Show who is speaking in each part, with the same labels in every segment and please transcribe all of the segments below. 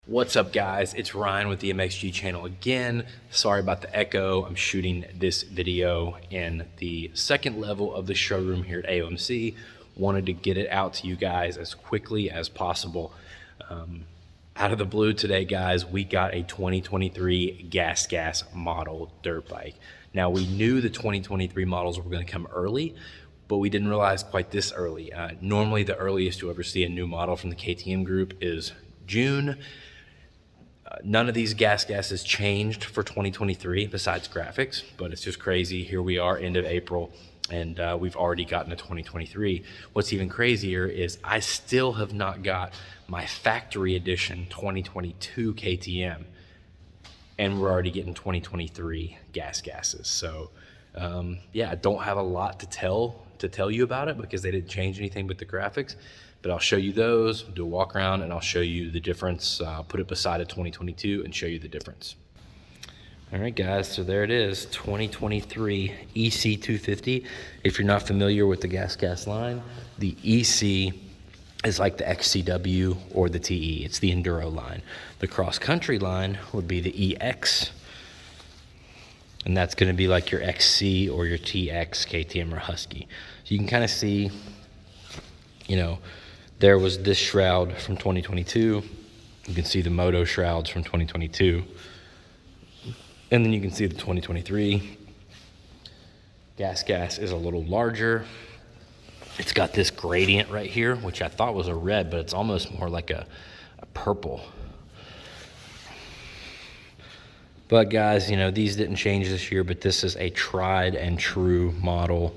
Speaker 1: What's up, guys? It's Ryan with the MXG channel again. Sorry about the echo. I'm shooting this video in the second level of the showroom here at AOMC. Wanted to get it out to you guys as quickly as possible. Out of the blue today, guys, we got a 2023 GasGas model dirt bike. Now, we knew the 2023 models were going to come early, but we didn't realize quite this early. Normally, the earliest you ever see a new model from the KTM group is June. None of these GasGas has changed for 2023 besides graphics, but it's just crazy. Here we are, end of April, and we've already gotten to 2023. What's even crazier is I still have not got my factory edition 2022 KTM, and we're already getting 2023 GasGases. So yeah, I don't have a lot to tell you about it because they didn't change anything but the graphics. But I'll show you those, do a walk around, and I'll show you the difference. I'll put it beside a 2022 and show you the difference. All right, guys, so there it is, 2023 EC250. If you're not familiar with the GasGas line, the EC is like the XCW or the TE. It's the Enduro line. The cross-country line would be the EX, and that's going to be like your XC or your TX, KTM, or Husky. So you can kind of see, you know, there was this shroud from 2022. You can see the Moto shrouds from 2022. And then you can see the 2023. GasGas is a little larger. It's got this gradient right here, which I thought was a red, but it's almost more like a purple. But guys, you know, these didn't change this year, but this is a tried and true model.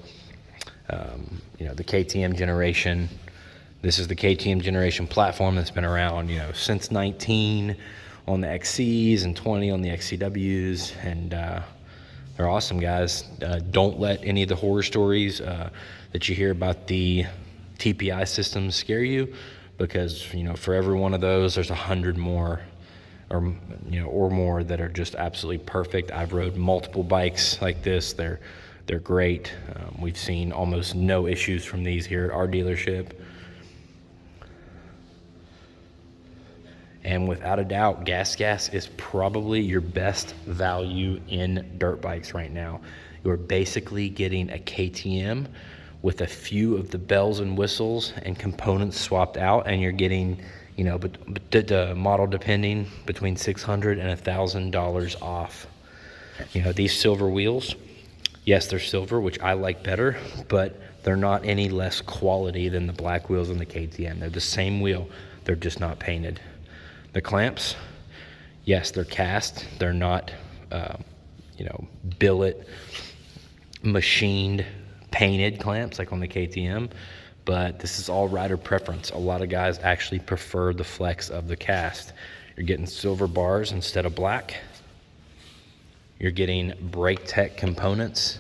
Speaker 1: You know, the KTM generation. This is the KTM generation platform that's been around, you know, since 19 on the XCs and 20 on the XCWs, and they're awesome, guys. Don't let any of the horror stories that you hear about the TPI systems scare you, because, you know, for every one of those, there's 100 more, or more that are just absolutely perfect. I've rode multiple bikes like this. They're great. We've seen almost no issues from these here at our dealership. And without a doubt, GasGas is probably your best value in dirt bikes right now. You're basically getting a KTM with a few of the bells and whistles and components swapped out, and you're getting, you know, but the model depending, between $600 and $1,000 off. You know, these silver wheels, yes, they're silver, which I like better, but they're not any less quality than the black wheels on the KTM. They're the same wheel, they're just not painted. The clamps, yes, they're cast. They're not, you know, billet, machined, painted clamps like on the KTM, but this is all rider preference. A lot of guys actually prefer the flex of the cast. You're getting silver bars instead of black. You're getting brake tech components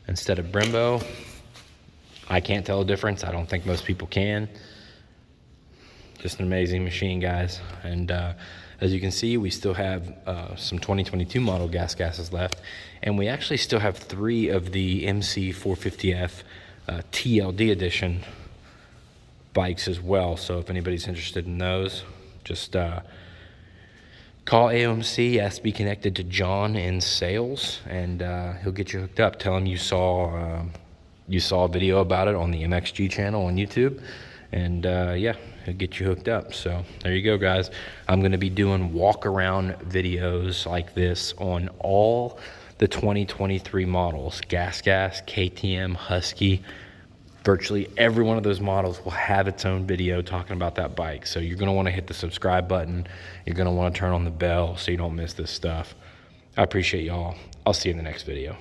Speaker 1: instead of Brembo. I can't tell a difference. I don't think most people can. Just an amazing machine, guys. And as you can see, we still have some 2022 model GasGases left, and we actually still have 3 of the MC450F TLD edition bikes as well. So if anybody's interested in those, just call AOMC, ask to be connected to John in sales, and he'll get you hooked up. Tell him you saw a video about it on the MXG channel on YouTube, and yeah, he'll get you hooked up. So there you go, guys. I'm going to be doing walk around videos like this on all the 2023 models: GasGas, KTM, Husky. Virtually every one of those models will have its own video talking about that bike. So you're going to want to hit the subscribe button. You're going to want to turn on the bell so you don't miss this stuff. I appreciate y'all. I'll see you in the next video.